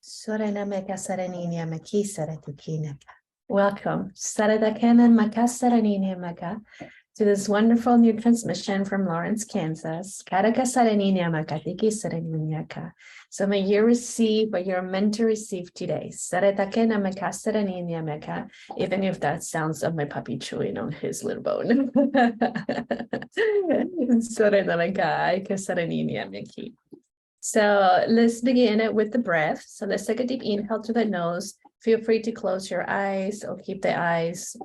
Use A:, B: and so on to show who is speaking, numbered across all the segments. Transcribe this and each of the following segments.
A: Sorenameka Saraniniamaki Saratikinaka. Welcome, Saradakenan Maka Saraniniamaka, to this wonderful new transmission from Lawrence, Kansas. Karaka Saraniniamaka Tiki Saraniniaka. So may you receive what you're meant to receive today. Saratakena Maka Saraniniamaka, even if that sounds of my puppy chewing on his little bone. Sorenamaka Saraniniamaki. So let's begin it with the breath. So let's take a deep inhale through the nose. Feel free to close your eyes or keep the eyes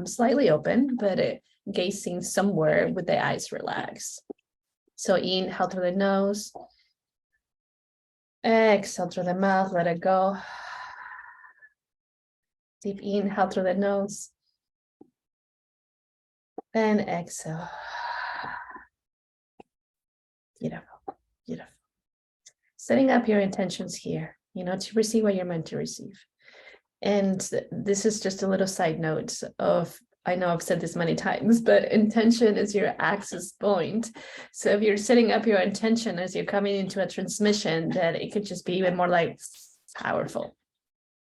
A: slightly open, but gazing somewhere with the eyes relaxed. So inhale through the nose. Exhale through the mouth, let it go. Deep inhale through the nose. And exhale. Beautiful, beautiful. Setting up your intentions here, to receive what you're meant to receive. And this is just a little side note of, I know I've said this many times, but intention is your access point. So if you're setting up your intention as you're coming into a transmission, that it could just be even more like powerful.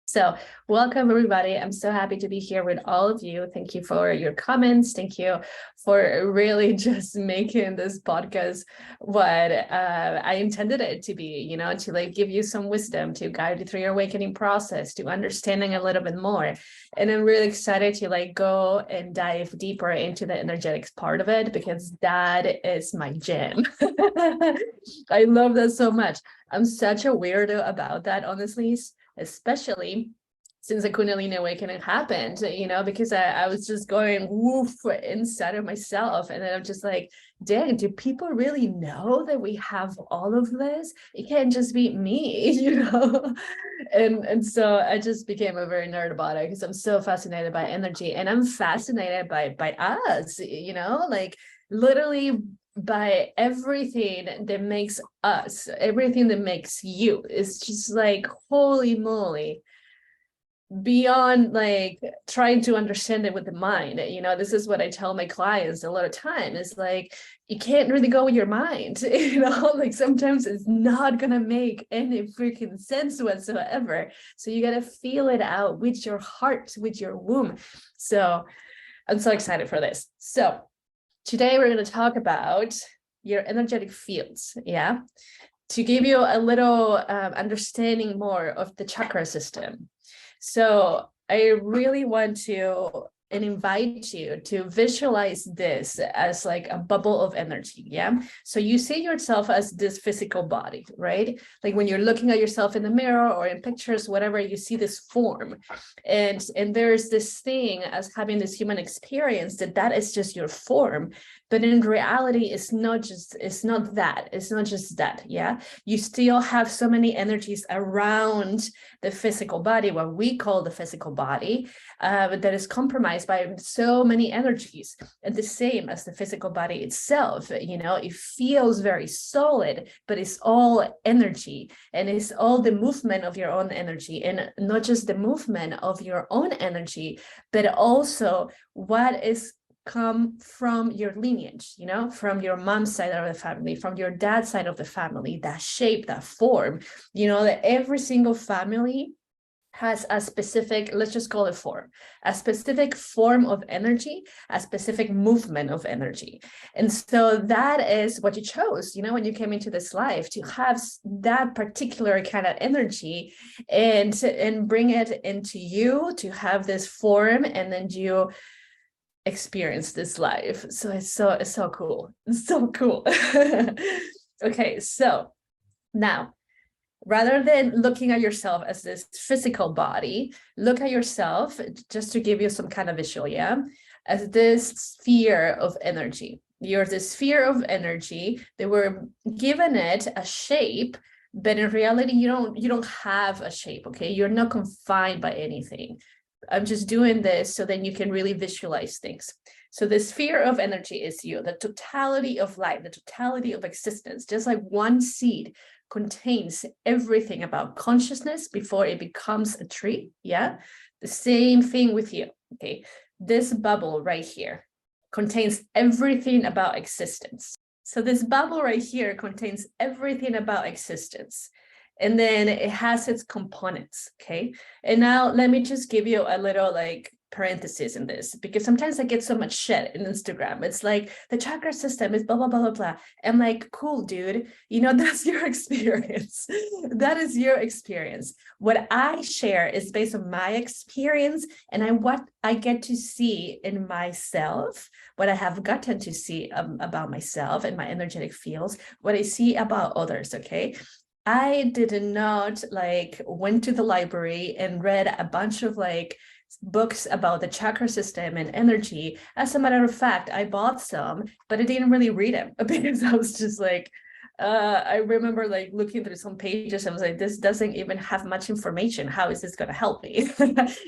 A: So welcome, everybody. I'm so happy to be here with all of you. Thank you for your comments. Thank you for really just making this podcast what I intended it to be, to give you some wisdom, to guide you through your awakening process, to understanding a little bit more. And I'm really excited to go and dive deeper into the energetics part of it, because that is my jam. I love that so much. I'm such a weirdo about that, honestly. Especially since the Kundalini awakening happened, because I was just going woof inside of myself. And then I'm just like, dang, do people really know that we have all of this? It can't just be me, And so I just became a very nerd about it, because I'm so fascinated by energy, and I'm fascinated by us, literally by everything that makes us, everything that makes you. Is just like, holy moly, beyond trying to understand it with the mind. This is what I tell my clients a lot of time, is you can't really go with your mind. Sometimes it's not gonna make any freaking sense whatsoever. So you gotta feel it out with your heart, with your womb. So I'm so excited for this. So today we're going to talk about your energetic fields, to give you a little understanding more of the chakra system. So I really want to invite you to visualize this as a bubble of energy, So you see yourself as this physical body, right? When you're looking at yourself in the mirror or in pictures, whatever, you see this form. And there's this thing as having this human experience that is just your form. But in reality, it's not just that, You still have so many energies around the physical body, what we call the physical body, that is compromised by so many energies. And the same as the physical body itself, it feels very solid, but it's all energy, and it's all the movement of your own energy, and not just the movement of your own energy, but also what is come from your lineage, from your mom's side of the family, from your dad's side of the family, that shape, that form, that every single family has a specific, let's just call it form, a specific form of energy, a specific movement of energy. And so that is what you chose, when you came into this life, to have that particular kind of energy and bring it into you, to have this form, and then you experience this life. So it's so cool. It's so cool. Okay, so now, rather than looking at yourself as this physical body, look at yourself, just to give you some kind of visual, as this sphere of energy. You're this sphere of energy that we're given it a shape, but in reality, you don't have a shape, okay? You're not confined by anything. I'm just doing this so then you can really visualize things. So the sphere of energy is you, the totality of life, the totality of existence. Just like one seed contains everything about consciousness before it becomes a tree, The same thing with you, okay? This bubble right here contains everything about existence. So this bubble right here contains everything about existence. and then it has its components. Okay. And now let me just give you a little like parenthesis in this, because sometimes I get so much shit in Instagram. It's like the chakra system is blah, blah, blah, blah, blah. I'm like, cool, dude. You know, that's your experience. That is your experience. What I share is based on my experience and what I get to see in myself, what I have gotten to see about myself and my energetic fields, what I see about others. Okay. I did not like went to the library and read a bunch of like books about the chakra system and energy. As a matter of fact, I bought some, but I didn't really read them because I was just like, I remember like looking through some pages. I was like, this doesn't even have much information. How is this going to help me?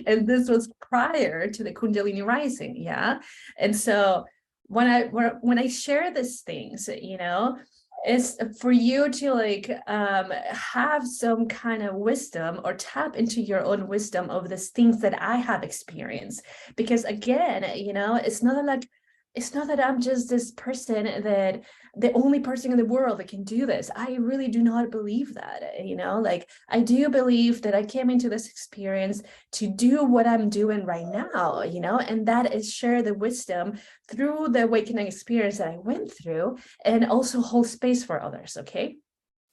A: And this was prior to the Kundalini rising. Yeah. And so when I share these things, you know, is for you to like have some kind of wisdom or tap into your own wisdom of these things that I have experienced. Because again, you know, it's not that I'm just this person that the only person in the world that can do this. I really do not believe that, you know, like I do believe that I came into this experience to do what I'm doing right now, you know, and that is share the wisdom through the awakening experience that I went through and also hold space for others. Okay.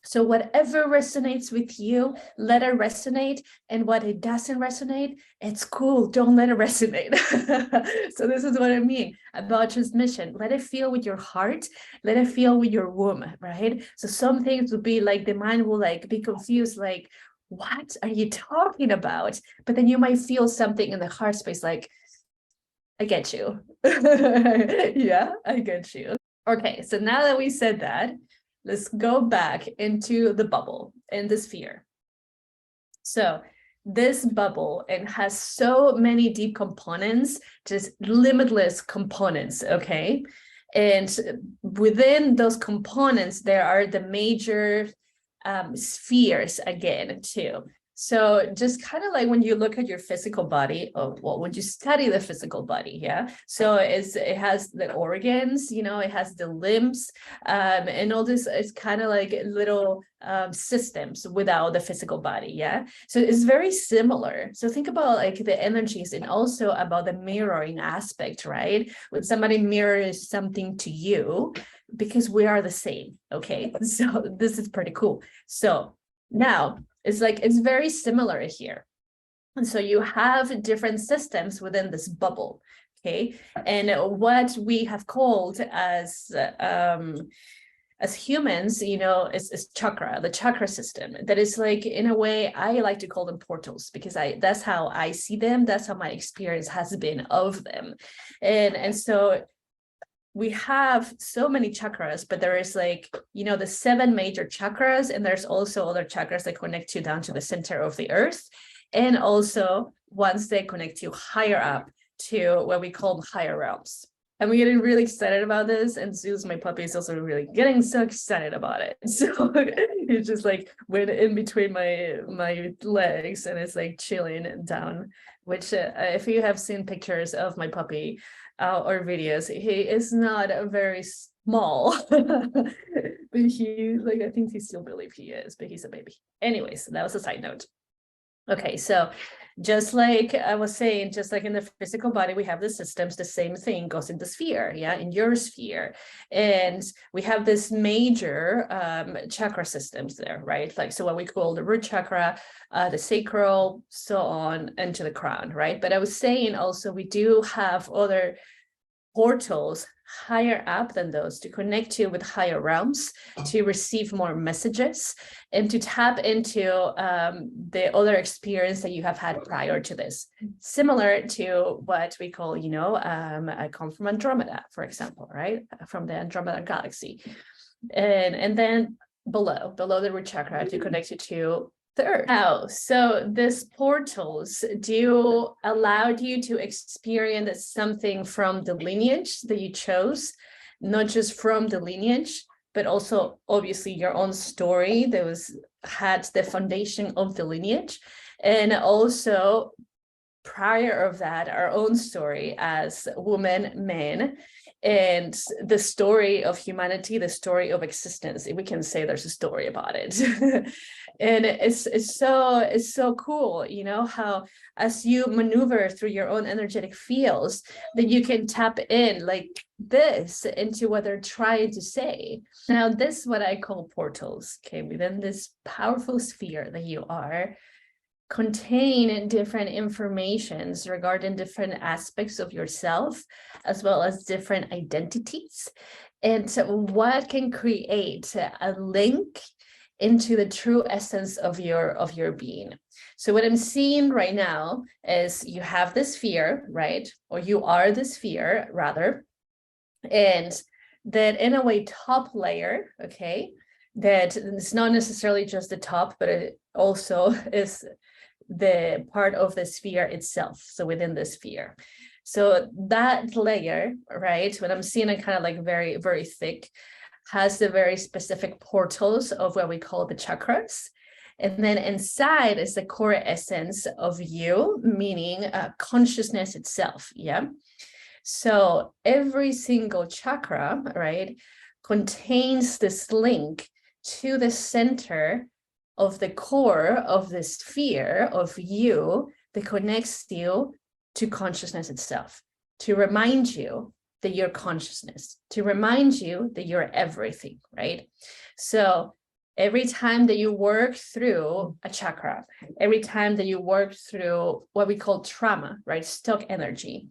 A: So whatever resonates with you, let it resonate. And what it doesn't resonate, it's cool. Don't let it resonate. So this is what I mean about transmission. Let it feel with your heart. Let it feel with your womb, right? So some things will be like, the mind will like be confused, like, what are you talking about? But then you might feel something in the heart space, like, I get you. Yeah, I get you. Okay, so now that we said that, let's go back into the bubble and the sphere. So this bubble, it has so many deep components, just limitless components, okay? And within those components, there are the major spheres again, too. So just kind of like when you look at your physical body, or well, when you study the physical body, yeah. So it has the organs, you know, it has the limbs, and all this is kind of like little systems without the physical body, yeah. So it's very similar. So think about like the energies and also about the mirroring aspect, right? When somebody mirrors something to you, because we are the same, okay? So this is pretty cool. So now, it's very similar here. And so you have different systems within this bubble, okay? And what we have called as humans, you know, is chakra, the chakra system. That is like, in a way, I like to call them portals because that's how I see them. That's how my experience has been of them. And so we have so many chakras, but there is like, you know, the 7 major chakras, and there's also other chakras that connect you down to the center of the earth. And also ones that connect you higher up to what we call higher realms. I'm getting really excited about this. And Zeus, my puppy, is also really getting so excited about it. So it's just like went in between my legs and it's like chilling down, which if you have seen pictures of my puppy, or videos, he is not a very small, but he like, I think he still believes he is, but he's a baby. Anyways, that was a side note. Okay, so just like I was saying, just like in the physical body, we have the systems, the same thing goes in the sphere, yeah, in your sphere. And we have this major chakra systems there, right? Like, so what we call the root chakra, the sacral, so on, and to the crown, right? But I was saying also, we do have other portals higher up than those to connect you with higher realms, to receive more messages, and to tap into the other experience that you have had prior to this, similar to what we call, you know, I come from Andromeda, for example, right, from the Andromeda galaxy, and then below the root chakra to connect you to the earth. Oh, so these portals do allow you to experience something from the lineage that you chose, not just from the lineage, but also obviously your own story that had the foundation of the lineage, and also prior of that, our own story as women, men, and the story of humanity, the story of existence, if we can say there's a story about it. And it's so cool, you know, how as you maneuver through your own energetic fields, that you can tap in like this into what they're trying to say. Now, this is what I call portals, okay, within this powerful sphere that you are, contain different informations regarding different aspects of yourself, as well as different identities, and what can create a link into the true essence of your being. So what I'm seeing right now is you have this sphere, right? Or you are the sphere, rather, and that in a way top layer, okay, that it's not necessarily just the top, but it also is the part of the sphere itself, so within the sphere. So that layer, right, when I'm seeing it kind of like very, very thick, has the very specific portals of what we call the chakras. And then inside is the core essence of you, meaning consciousness itself, yeah? So every single chakra, right, contains this link to the center of the core of the sphere of you that connects you to consciousness itself, to remind you that you're consciousness, to remind you that you're everything, right? So every time that you work through a chakra, every time that you work through what we call trauma, right, stuck energy,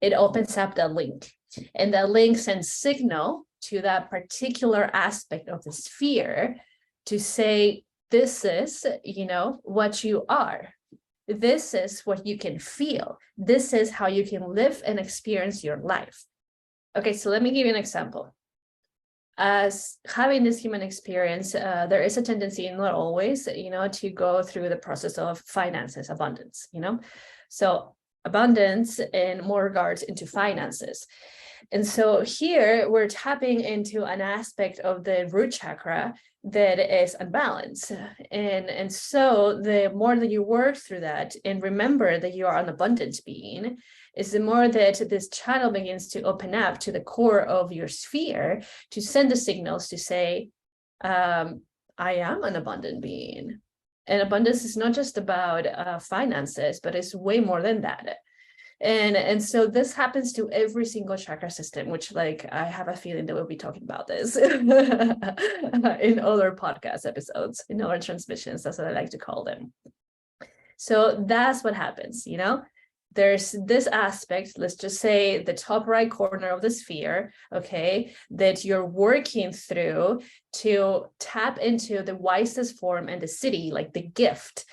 A: it opens up that link. And that link sends signal to that particular aspect of the sphere to say, this is, you know, what you are. This is what you can feel. This is how you can live and experience your life. Okay, so let me give you an example. As having this human experience, there is a tendency, not always, you know, to go through the process of finances, abundance, you know. So abundance in more regards into finances. And so here we're tapping into an aspect of the root chakra that is unbalanced. And so the more that you work through that and remember that you are an abundant being, is the more that this channel begins to open up to the core of your sphere to send the signals to say, I am an abundant being. And abundance is not just about finances, but it's way more than that. And so this happens to every single chakra system, which, like, I have a feeling that we'll be talking about this in other podcast episodes, in other transmissions. That's what I like to call them. So that's what happens, you know? There's this aspect, let's just say the top right corner of the sphere, okay, that you're working through to tap into the wisest form and the city, like the gift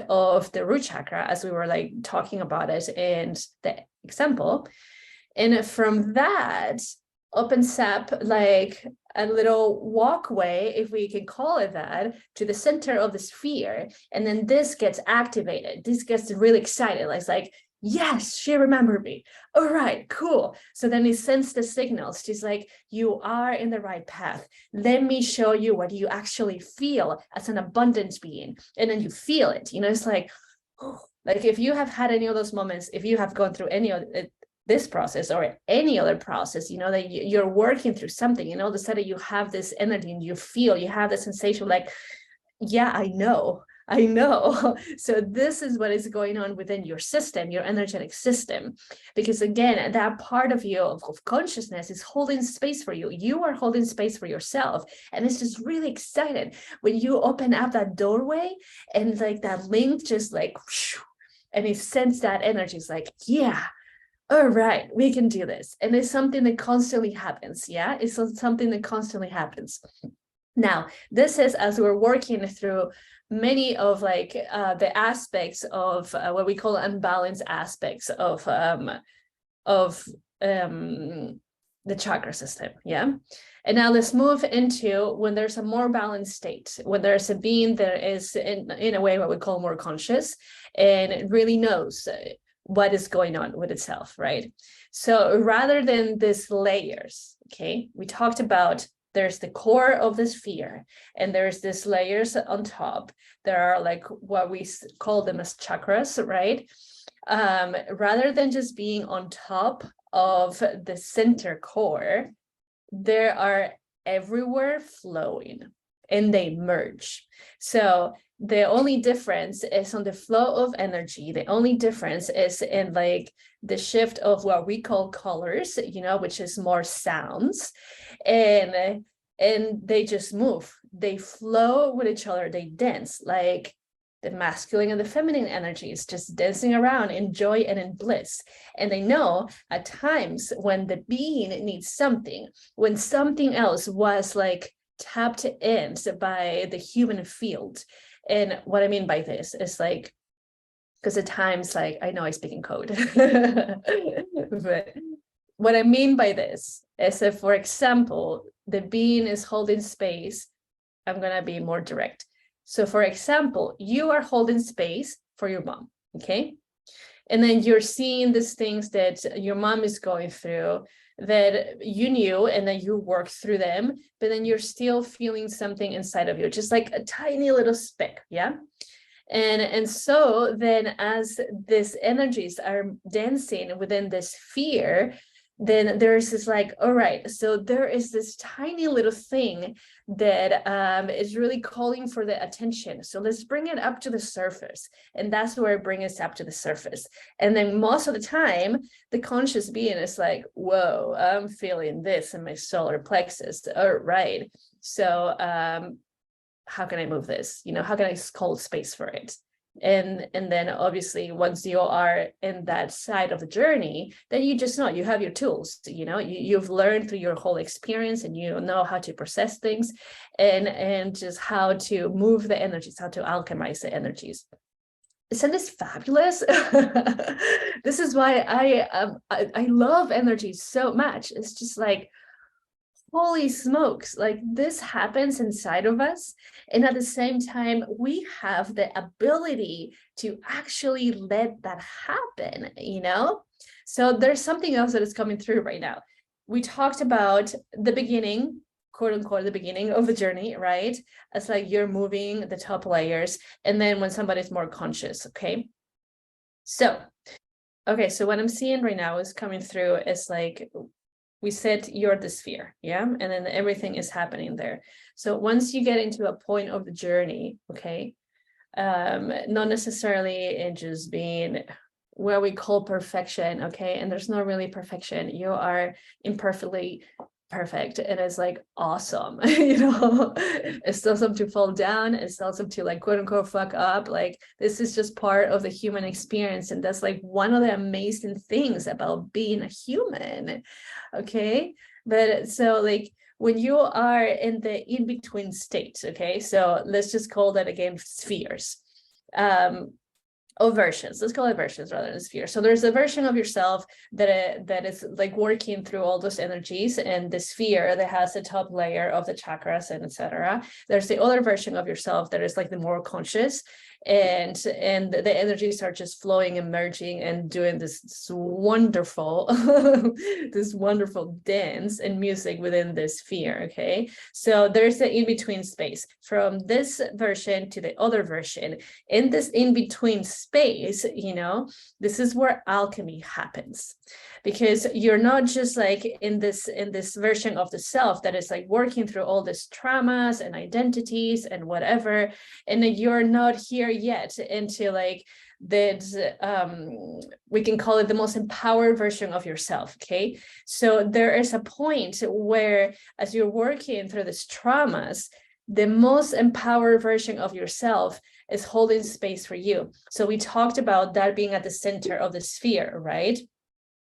A: of the root chakra, as we were like talking about it in the example. And from that opens up like a little walkway, if we can call it that, to the center of the sphere. And then this gets activated. This gets really excited. It's like, yes, she remembered me. All right, cool. So then it sends the signals. She's like, you are in the right path. Let me show you what you actually feel as an abundant being. And then you feel it. You know, it's like, oh, like if you have had any of those moments, if you have gone through any of it, this process or any other process, you know, that you're working through something, you know, the sudden you have this energy and you feel, you have the sensation like, yeah, I know. So this is what is going on within your system, your energetic system, because again, that part of you of consciousness is holding space for you. You are holding space for yourself. And it's just really excited when you open up that doorway and like that link just like, whoosh, and it sends that energy. It's like, yeah, all right, we can do this. And it's something that constantly happens. Yeah, it's something that constantly happens. Now, this is as we're working through many of like the aspects of what we call unbalanced aspects of the chakra system. Yeah. And now let's move into when there's a more balanced state, when there's a being that is in a way what we call more conscious and it really knows what is going on with itself, right? So rather than these layers, okay, we talked about there's the core of the sphere and there's these layers on top. There are like what we call them as chakras, right? Rather than just being on top of the center core, they are everywhere flowing and they merge. So the only difference is on the flow of energy. The only difference is in like the shift of what we call colors, which is more sounds, and they just move. They flow with each other. They dance, like the masculine and the feminine energies just dancing around in joy and in bliss. And they know at times when the being needs something, when something else was like tapped in by the human field. And what I mean by this is like, because at times, like, I know I speak in code, but what I mean by this is if, for example, the being is holding space, I'm going to be more direct. So for example, you are holding space for your mom, okay? And then you're seeing these things that your mom is going through that you knew and that you worked through them, but then you're still feeling something inside of you, just like a tiny little speck, yeah? And so then as these energies are dancing within this sphere, then there's this like, all right, so there is this tiny little thing that is really calling for the attention. So let's bring it up to the surface. And that's where it brings us up to the surface. And then most of the time, the conscious being is like, whoa, I'm feeling this in my solar plexus. All right. So how can I move this? How can I hold space for it? And then obviously once you are in that side of the journey, then you just know you have your tools, you've learned through your whole experience and you know how to process things and just how to move the energies, how to alchemize the energies. Isn't this fabulous? This is why I love energy so much. It's just like, holy smokes, like this happens inside of us. And at the same time, we have the ability to actually let that happen, So there's something else that is coming through right now. We talked about the beginning, quote unquote, the beginning of the journey, right? It's like you're moving the top layers. And then when somebody's more conscious, okay? So what I'm seeing right now is coming through is like, we said you're the sphere, yeah? And then everything is happening there. So once you get into a point of the journey, okay, not necessarily in just being what we call perfection, okay? And there's not really perfection. You are imperfectly perfect and it's like awesome. It's still something to fall down, it's still something to like quote unquote fuck up. Like this is just part of the human experience, and that's like one of the amazing things about being a human, okay? But so like when you are in the in-between state, okay, so let's just call that again spheres, versions. Let's call it versions rather than sphere. So there's a version of yourself that is like working through all those energies, and the sphere that has the top layer of the chakras and etc. There's the other version of yourself that is like the more conscious, and the energies are just flowing and merging and doing this wonderful this wonderful dance and music within this sphere. Okay, so there's the in-between space from this version to the other version. In this in-between space, this is where alchemy happens, because you're not just like in this version of the self that is like working through all these traumas and identities and whatever, and you're not here yet into like that we can call it the most empowered version of yourself. Okay, so there is a point where as you're working through these traumas, the most empowered version of yourself is holding space for you. So we talked about that being at the center of the sphere, right?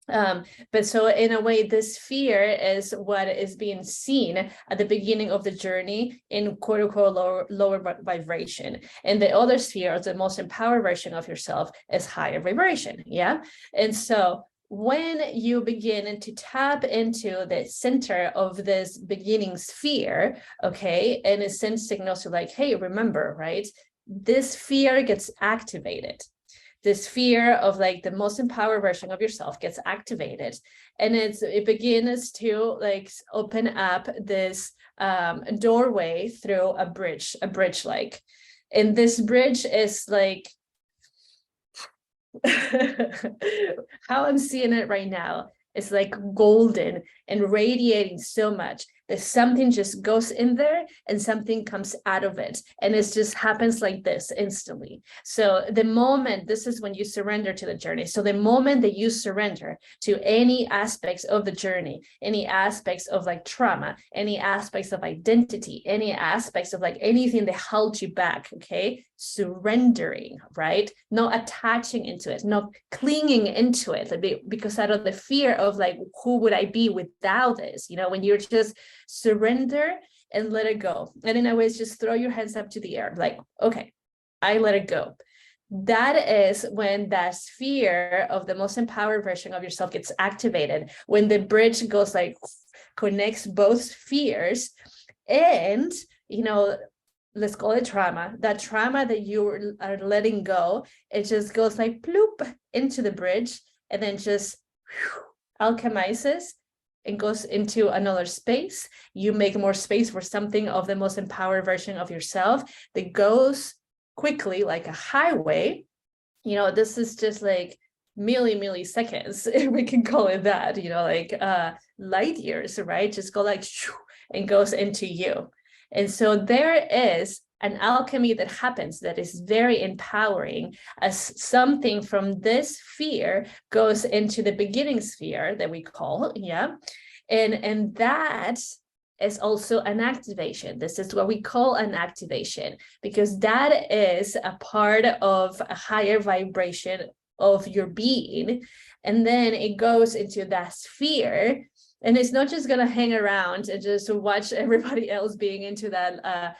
A: But so in a way, this sphere is what is being seen at the beginning of the journey in quote unquote lower vibration. And the other sphere, the most empowered version of yourself, is higher vibration. Yeah. And so when you begin to tap into the center of this beginning sphere, okay, and it sends signals to like, hey, remember, right? This sphere gets activated. This fear of like the most empowered version of yourself gets activated, and it begins to like open up this doorway through a bridge like, and this bridge is like how I'm seeing it right now It's like golden and radiating so much that something just goes in there and something comes out of it. And it just happens like this instantly. So the moment, this is when you surrender to the journey. So the moment that you surrender to any aspects of the journey, any aspects of like trauma, any aspects of identity, any aspects of like anything that held you back, okay? Surrendering, right? Not attaching into it, not clinging into it, because out of the fear of like, who would I be without this? You know, when you're just surrender and let it go. And in a way, just throw your hands up to the air, like, okay, I let it go. That is when that sphere of the most empowered version of yourself gets activated, when the bridge goes like, connects both spheres. And, you know, let's call it trauma, that trauma that you are letting go, it just goes like ploop into the bridge and then just alchemizes and goes into another space. You make more space for something of the most empowered version of yourself that goes quickly like a highway. You know, this is just like milliseconds, if we can call it that, you know, like light years, right? Just go like and goes into you. And so there is an alchemy that happens that is very empowering, as something from this sphere goes into the beginning sphere that we call, and that is also an activation. This is what we call an activation, because that is a part of a higher vibration of your being, and then it goes into that sphere. And it's not just going to hang around and just watch everybody else being into that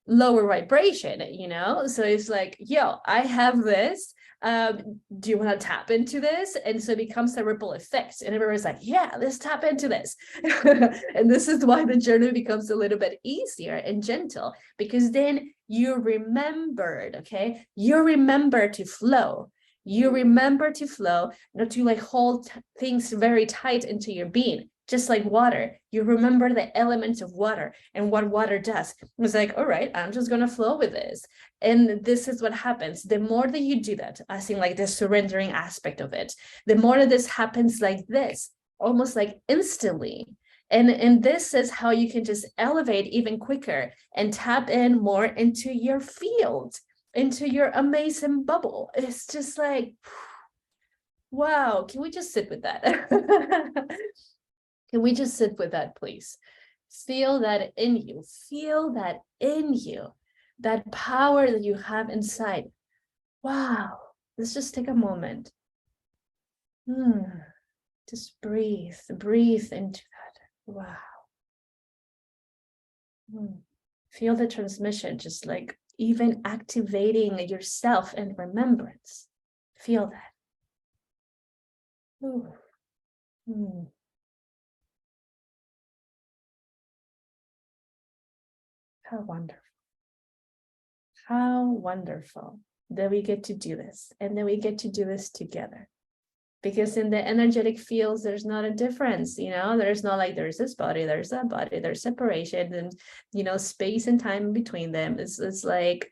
A: lower vibration, you know? So it's like, yo, I have this. Do you want to tap into this? And so it becomes a ripple effect. And everyone's like, yeah, let's tap into this. And this is why the journey becomes a little bit easier and gentle, because then you remembered, okay? You remember to flow. You remember to flow, not to like hold things very tight into your being. Just like water, you remember the elements of water and what water does. It's like, all right, I'm just going to flow with this. And this is what happens. The more that you do that, I think like the surrendering aspect of it, the more that this happens like this, almost like instantly. And this is how you can just elevate even quicker and tap in more into your field, into your amazing bubble. It's just like, wow, can we just sit with that? Can we just sit with that, please? Feel that in you. Feel that in you. That power that you have inside. Wow. Let's just take a moment. Just breathe. Breathe into that. Wow. Feel the transmission, just like even activating yourself in remembrance. Feel that. How wonderful. How wonderful that we get to do this, and that we get to do this together. Because in the energetic fields, there's not a difference, you know, there's not like there's this body, there's that body, there's separation and, you know, space and time between them. It's like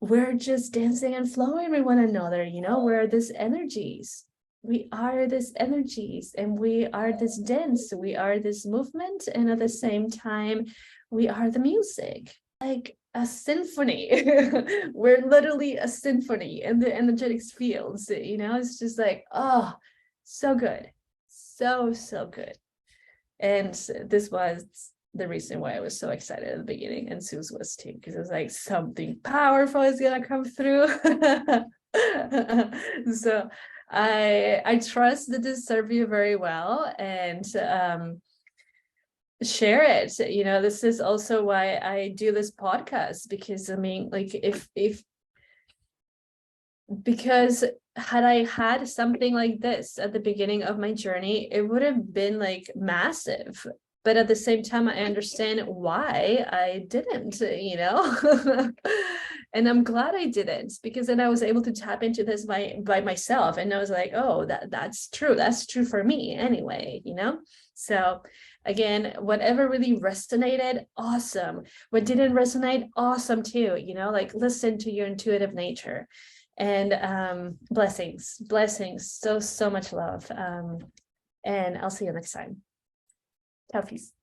A: we're just dancing and flowing with one another, you know, we're these energies. We are these energies, and we are this dance, we are this movement, and at the same time, we are the music. Like a symphony. We're literally a symphony in the energetic fields, you know. It's just like, oh, so good, so good. And this was the reason why I was so excited at the beginning, and Suze was too, because it was like something powerful is gonna come through. So I trust that this served you very well, and share it. You know, this is also why I do this podcast, because I mean, like, because had I had something like this at the beginning of my journey, it would have been like massive. But at the same time, I understand why I didn't, you know. And I'm glad I didn't, because then I was able to tap into this by myself, and I was like, oh, that's true for me anyway, you know. So again, whatever really resonated, awesome. What didn't resonate, awesome too, you know, like listen to your intuitive nature. And blessings, so much love. and I'll see you next time. Ciao, peace.